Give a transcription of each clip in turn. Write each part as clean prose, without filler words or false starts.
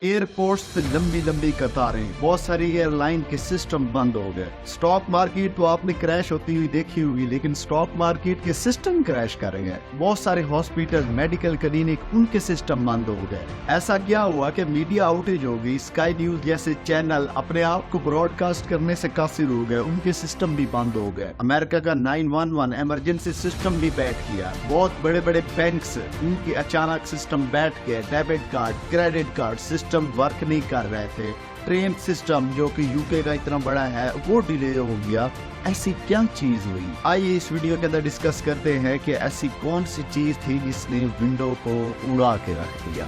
Airports पे लंबी लंबी कतारें, बहुत सारी एयरलाइन के सिस्टम बंद हो गए। स्टॉक मार्केट तो आपने क्रैश होती हुई देखी हुई, लेकिन स्टॉक मार्केट के सिस्टम क्रैश कर गए। बहुत सारे हॉस्पिटल, मेडिकल क्लिनिक, उनके सिस्टम बंद हो गए। ऐसा क्या हुआ कि मीडिया आउटेज हो गई, स्काई न्यूज जैसे चैनल अपने आप को ब्रॉडकास्ट करने से कासिर हो गए, उनके सिस्टम भी बंद हो गए। अमेरिका का 911 इमरजेंसी सिस्टम भी बैठ गया। बहुत बड़े बड़े बैंक्स, उनके अचानक सिस्टम बैठ गए। Debit card, credit card system work नहीं कर रहे थे। ट्रेन सिस्टम जो कि यूके का इतना बड़ा है वो डिले हो गया। ऐसी क्या चीज हुई? आइए इस वीडियो के अंदर डिस्कस करते हैं कि ऐसी कौन सी चीज थी जिसने विंडो को उड़ा के रख दिया।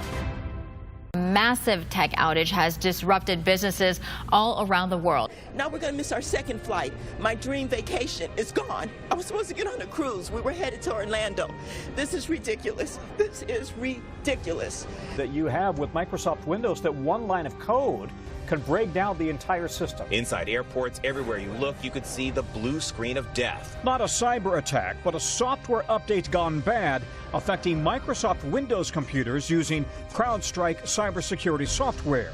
Massive tech outage has disrupted businesses all around the world. Now we're going to miss our second flight. My dream vacation is gone. I was supposed to get on a cruise. We were headed to Orlando. This is ridiculous. This is ridiculous. That you have with Microsoft Windows, that one line of code can break down the entire system. Inside airports, everywhere you look, you could see the blue screen of death. Not a cyber attack, but a software update gone bad, affecting Microsoft Windows computers using CrowdStrike cybersecurity software.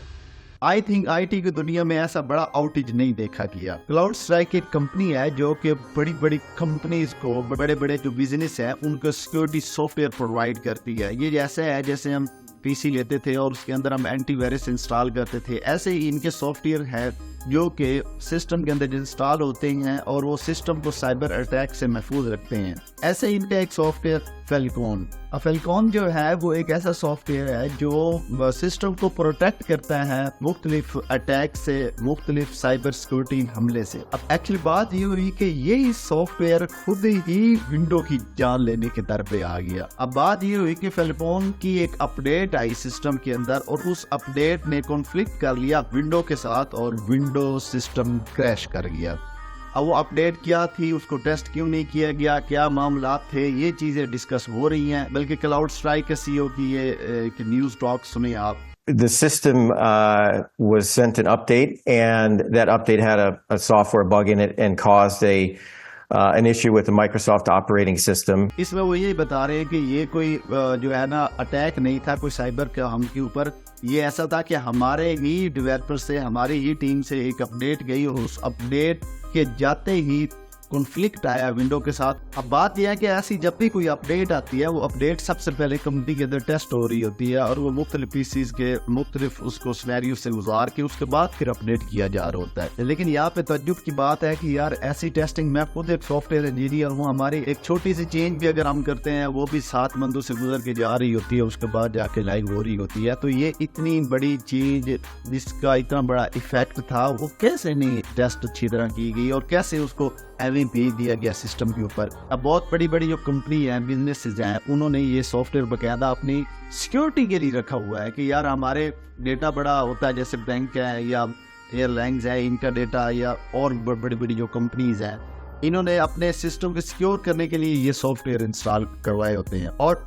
I think IT की दुनिया में ऐसा बड़ा outage नहीं देखा गया। Cloud strike एक company है जो कि बड़ी बड़ी कंपनीज को, बड़े बड़े जो बिजनेस है उनको सिक्योरिटी सॉफ्टवेयर प्रोवाइड करती है। ये जैसे है जैसे हम PC लेते थे और उसके अंदर हम एंटीवायरस इंस्टॉल करते थे, ऐसे ही इनके सॉफ्टवेयर है जो कि सिस्टम के अंदर इंस्टॉल होते हैं और वो सिस्टम को साइबर अटैक से महफूज रखते हैं। ऐसे इनका एक सॉफ्टवेयर फेल्कॉन जो है वो एक ऐसा सॉफ्टवेयर है जो सिस्टम को प्रोटेक्ट करता है मुख्तलिफ अटैक से, मुख्तलिफ साइबर सिक्योरिटी हमले से। अब एक्चुअली बात ये हुई कि ये सॉफ्टवेयर खुद ही विंडो की जान लेने के दर पे आ गया। अब बात ये हुई कि फेल्कॉन की एक अपडेट आई सिस्टम के अंदर और उस अपडेट ने कॉन्फ्लिक्ट कर लिया विंडो के साथ और विंडो सिस्टम क्रैश कर गया। अब वो अपडेट क्या थी, उसको टेस्ट क्यों नहीं किया गया, क्या मामला थे, ये चीजें डिस्कस हो रही हैं। बल्कि क्लाउड स्ट्राइक के CEO की ये न्यूज टॉक सुनिए आप। The system was sent an update, and that update had a software bug in it and caused an issue with the Microsoft operating system. इसमें वो ये बता रहे हैं कि ये कोई जो है ना अटैक नहीं था कोई साइबर का हम के ऊपर। ये ऐसा था कि हमारे ही डेवलपर से, हमारी ही टीम से एक अपडेट गई और उस अपडेट के जाते ही कॉन्फ्लिक्ट आया विंडो के साथ। अब बात यह है कि ऐसी जब भी कोई अपडेट आती है वो अपडेट सबसे पहले कंपनी के अंदर टेस्ट हो रही होती है और वो मुख्तलिफ पीसीज के मुख्तलिफ उसको सिनेरियो से गुजार के उसके बाद फिर अपडेट किया जा रहा होता है। लेकिन यहाँ पे तज्जुब की बात है कि यार ऐसी टेस्टिंग, मैं खुद एक सॉफ्टवेयर इंजीनियर हूँ, हमारी एक छोटी सी चेंज भी अगर हम करते हैं वो भी 7 बंदों से गुजर के जा रही होती है, उसके बाद जाके लाइव हो रही होती है। तो ये इतनी बड़ी चीज जिसका इतना बड़ा इफेक्ट था वो कैसे नहीं टेस्ट अच्छी तरह की गई और कैसे उसको भेज दिया गया सिस्टम के ऊपर। अब बहुत बड़ी बड़ी जो कंपनी है, बिजनेसेस हैं, उन्होंने ये सॉफ्टवेयर बकायदा अपनी सिक्योरिटी के लिए रखा हुआ है कि यार हमारे डेटा बड़ा होता है, जैसे बैंक है या एयरलाइंस है, इनका डेटा या और बड़ी बड़ी जो कंपनीज हैं, इन्होंने अपने सिस्टम को सिक्योर करने के लिए ये सॉफ्टवेयर इंस्टॉल करवाए होते हैं और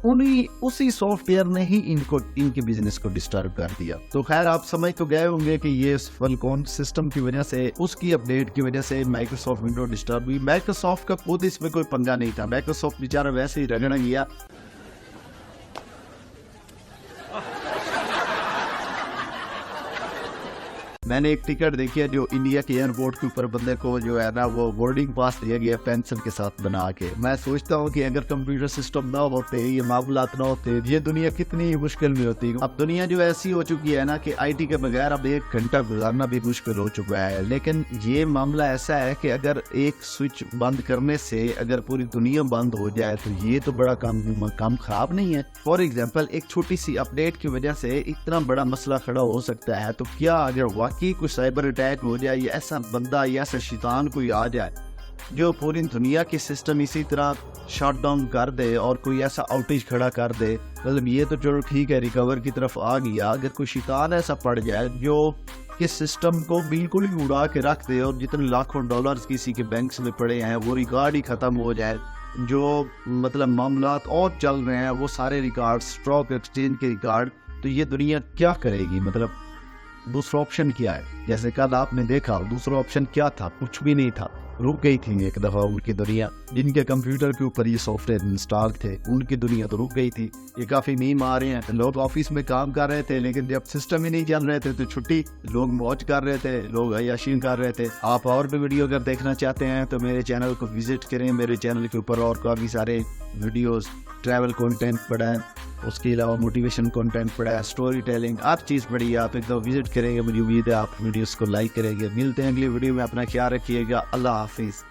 उसी सॉफ्टवेयर ने ही इनके बिजनेस को डिस्टर्ब कर दिया। तो खैर आप समझ तो गए होंगे कि ये फेल्कॉन सिस्टम की वजह से, उसकी अपडेट की वजह से माइक्रोसॉफ्ट विंडो डिस्टर्ब हुई। माइक्रोसॉफ्ट का खुद इसमें कोई पंगा नहीं था, माइक्रोसॉफ्ट बेचारा वैसे ही रगड़ गया। मैंने एक टिकट देखी है जो इंडिया के एयरपोर्ट के ऊपर बंदे को जो है ना वो बोर्डिंग पास दिया गया पेंसिल के साथ बना के। मैं सोचता हूँ कि अगर कंप्यूटर सिस्टम ना होते, ये मामलात ना होते, ये दुनिया कितनी मुश्किल में होती। अब दुनिया जो ऐसी हो चुकी है ना कि IT के बगैर अब 1 घंटा गुजारना भी मुश्किल हो चुका है। लेकिन ये मामला ऐसा है कि अगर एक स्विच बंद करने से अगर पूरी दुनिया बंद हो जाए तो ये तो बड़ा काम खराब नहीं है। फॉर एग्जाम्पल एक छोटी सी अपडेट की वजह से इतना बड़ा मसला खड़ा हो सकता है। तो क्या अगर कि कोई साइबर अटैक हो जाए या ऐसा बंदा या ऐसा शैतान कोई आ जाए जो पूरी दुनिया के सिस्टम इसी तरह शट डाउन कर दे और कोई ऐसा आउटेज खड़ा कर दे, मतलब ये तो चलो ठीक है रिकवर की तरफ आ गया। अगर कोई शैतान ऐसा पड़ जाए जो कि सिस्टम को बिल्कुल ही उड़ा के रख दे और जितने लाखों डॉलर्स किसी के बैंक्स में पड़े हैं वो रिकॉर्ड ही खत्म हो जाए, जो मतलब मामलात और चल रहे हैं वो सारे रिकॉर्ड, स्टॉक एक्सचेंज के रिकॉर्ड, तो ये दुनिया क्या करेगी? मतलब दूसरा ऑप्शन क्या है? जैसे कल आपने देखा दूसरा ऑप्शन क्या था? कुछ भी नहीं था। رک گئی تھی ایک دفعہ ان کی دنیا. جن کے کمپیوٹر کے اوپر یہ سافٹ ویئر انسٹال تھے ان کی دنیا تو رک گئی تھی. یہ کافی میم آ رہے ہیں. لوگ آفس میں کام کر رہے تھے لیکن جب سسٹم ہی نہیں چل رہے تھے تو چھٹی, لوگ موج کر رہے تھے, لوگ عیاشی کر رہے تھے. آپ اور بھی ویڈیو اگر دیکھنا چاہتے ہیں تو میرے چینل کو وزٹ کریں. میرے چینل کے اوپر اور کافی سارے ویڈیوز, ٹریول کنٹینٹ پڑا ہے, اس کے علاوہ موٹیویشن کنٹینٹ پڑا ہے, اسٹوری ٹیلنگ, ہر چیز پڑی ہے. آپ ایک دفعہ وزٹ کریں گے, مجھے امید ہے آپ ویڈیوز کو لائک کریں گے. ملتے ہیں اگلی ویڈیو میں, اپنا خیال رکھیے گا. اللہ حافظ.